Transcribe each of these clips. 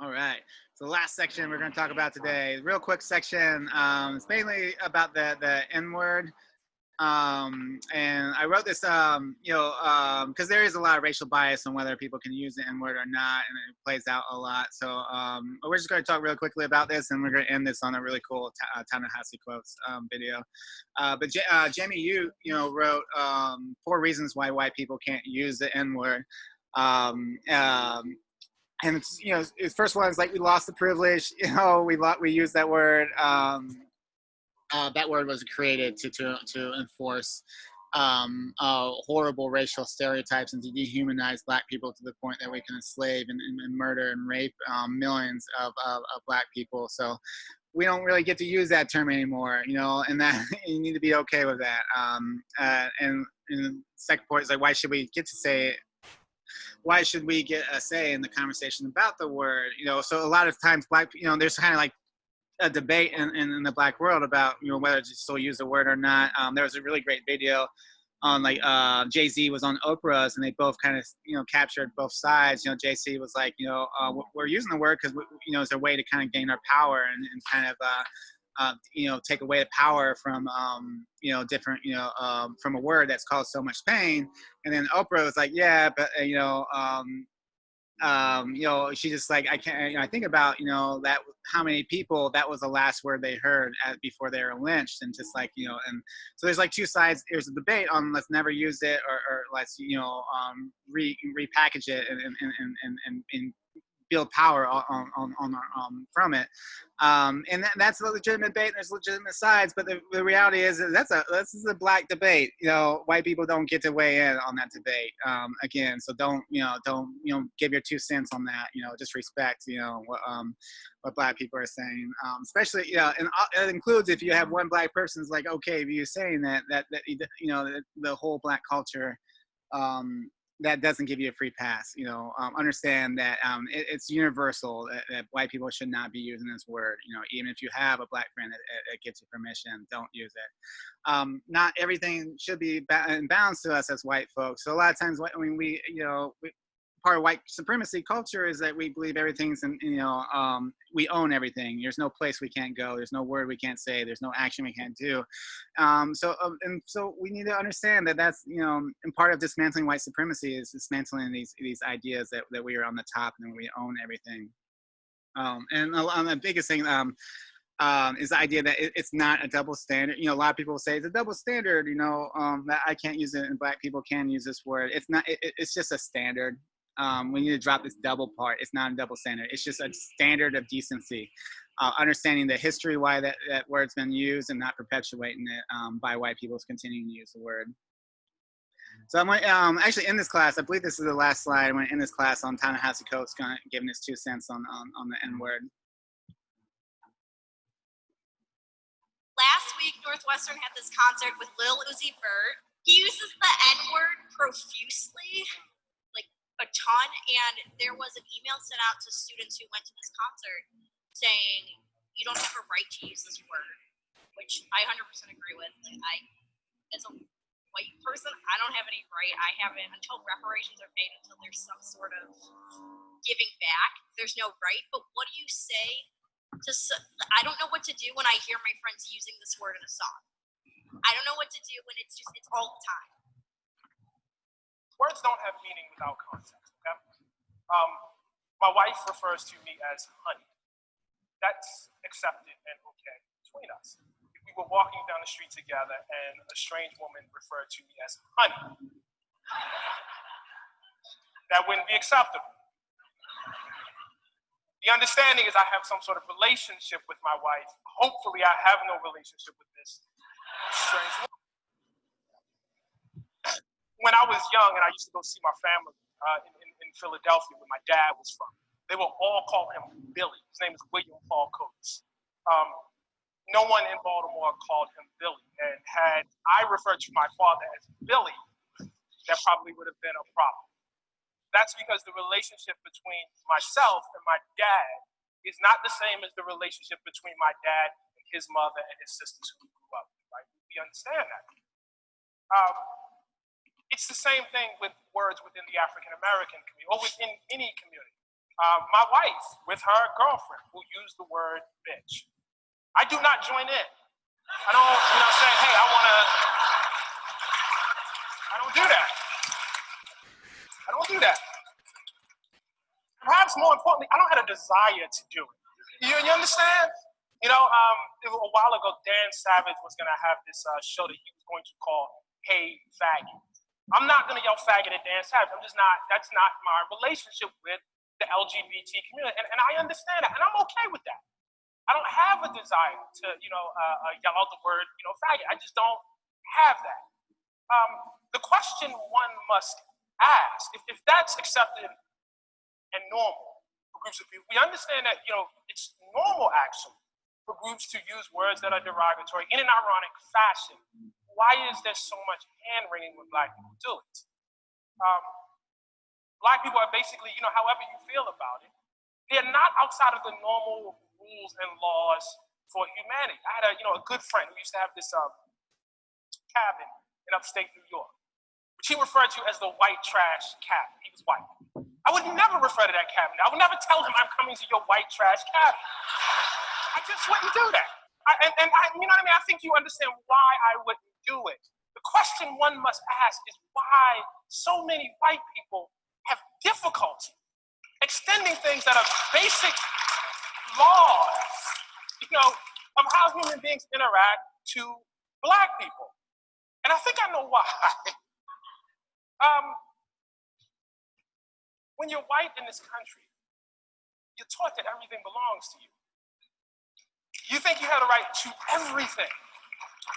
All right. So the last section we're going to talk about today, real quick section. It's mainly about the N word. And I wrote this, because there is a lot of racial bias on whether people can use the N word or not, and it plays out a lot. So we're just going to talk real quickly about this, and we're going to end this on a really cool Ta-Nehisi quotes video. But Jamie, wrote 4 reasons why white people can't use the N word. And it's, the first one is like we lost the privilege. We use that word. That word was created to enforce horrible racial stereotypes and to dehumanize Black people to the point that we can enslave and murder and rape millions of Black people. So we don't really get to use that term anymore, and that you need to be okay with that. And the second point is like, why should we get to say it? Why should we get a say in the conversation about the word? So a lot of times Black, there's kind of like a debate in the Black world about whether to still use the word or not. There was a really great video on like Jay-Z was on Oprah's, and they both kind of captured both sides. Jay-Z was like, we're using the word because it's a way to kind of gain our power and kind of take away the power from different from a word that's caused so much pain. And then Oprah was like, yeah, but she just like, I can't, I think about, that how many people that was the last word they heard before they were lynched, and just like, and so there's like 2 sides. There's a debate on let's never use it or let's, repackage it and build power from it. And that's a legitimate debate. There's legitimate sides, but the reality is this is a Black debate. White people don't get to weigh in on that debate. Again, so don't give your 2 cents on that. Just respect what Black people are saying. Especially and it includes if you have one Black person is like, okay, if you're saying that the whole Black culture. That doesn't give you a free pass. Understand that it's universal that white people should not be using this word. Even if you have a Black friend that gives you permission, don't use it. Not everything should be in balance to us as white folks. So a lot of times, part of white supremacy culture is that we believe everything's we own everything. There's no place we can't go. There's no word we can't say. There's no action we can't do. So we need to understand that that's and part of dismantling white supremacy is dismantling these ideas that we are on the top and we own everything. And the biggest thing is the idea that it's not a double standard. A lot of people say it's a double standard. That I can't use it and Black people can use this word. It's not. It's just a standard. We need to drop this double part. It's not a double standard. It's just a standard of decency. Understanding the history why that word's been used and not perpetuating it by white people continuing to use the word. So I'm going to actually in this class, I believe this is the last slide. I'm going to end this class on Ta-Nehisi Coates giving his 2 cents on the N word. Last week, Northwestern had this concert with Lil Uzi Vert. He uses the N word profusely, like a ton, and there was an email sent out to students who went to this concert saying, you don't have a right to use this word, which I 100% agree with. Like, as a white person, I don't have any right. I haven't, until reparations are paid, until there's some sort of giving back, there's no right. But what do you say to, I don't know what to do when I hear my friends using this word in a song. I don't know what to do when it's all the time. Words don't have meaning without context, okay? My wife refers to me as honey. That's accepted and okay between us. If we were walking down the street together and a strange woman referred to me as honey, that wouldn't be acceptable. The understanding is I have some sort of relationship with my wife. Hopefully I have no relationship with this strange woman. When I was young and I used to go see my family in Philadelphia where my dad was from, they will all call him Billy. His name is William Paul Coates. No one in Baltimore called him Billy. And had I referred to my father as Billy, that probably would have been a problem. That's because the relationship between myself and my dad is not the same as the relationship between my dad and his mother and his sisters who we grew up with, right? We understand that. It's the same thing with words within the African American community or within any community. My wife, with her girlfriend, will use the word bitch. I do not join in. I don't, say, hey, I don't do that. I don't do that. Perhaps more importantly, I don't have a desire to do it. You understand? A while ago, Dan Savage was going to have this show that he was going to call Hey Faggot. I'm not going to yell faggot at Dan Savage. That's not my relationship with the LGBT community. And I understand that, and I'm okay with that. I don't have a desire to, yell out the word, faggot. I just don't have that. The question one must ask, if that's accepted and normal for groups of people, we understand that, it's normal actually for groups to use words that are derogatory in an ironic fashion. Why is there so much hand-wringing when Black people do it? Black people are basically, however you feel about it, they're not outside of the normal rules and laws for humanity. I had a good friend who used to have this cabin in upstate New York, which he referred to as the white trash cabin. He was white. I would never refer to that cabin. I would never tell him I'm coming to your white trash cabin. I just wouldn't do that. I I think you understand why I wouldn't do it. The question one must ask is why so many white people have difficulty extending things that are basic laws, of how human beings interact to Black people. And I think I know why. When you're white in this country, you're taught that everything belongs to you. You think you have the right to everything.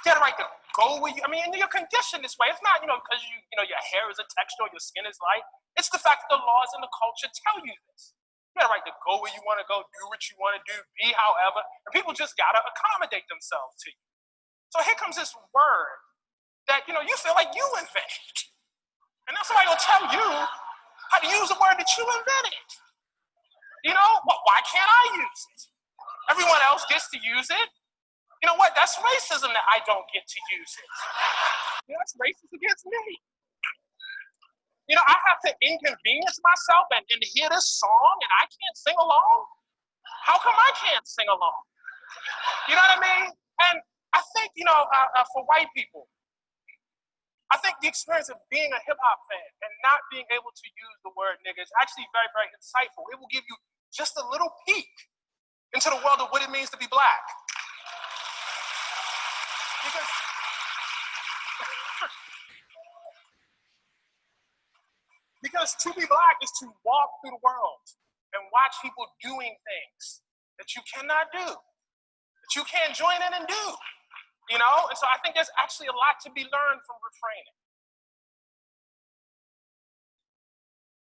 You have the right to go where you, you're conditioned this way. It's not, because your hair is a texture or your skin is light. It's the fact that the laws and the culture tell you this. You have the right to go where you want to go, do what you want to do, be however, and people just gotta accommodate themselves to you. So here comes this word that, you feel like you invented. And then somebody will tell you how to use a word that you invented. Why can't I use it? Everyone else gets to use it. You know what? That's racism that I don't get to use it. That's racist against me. I have to inconvenience myself and hear this song and I can't sing along? How come I can't sing along? You know what I mean? And I think, for white people, I think the experience of being a hip hop fan and not being able to use the word nigga is actually very, very insightful. It will give you just a little peek into the world of what it means to be Black. Because to be Black is to walk through the world and watch people doing things that you cannot do, that you can't join in and do, And so I think there's actually a lot to be learned from refraining.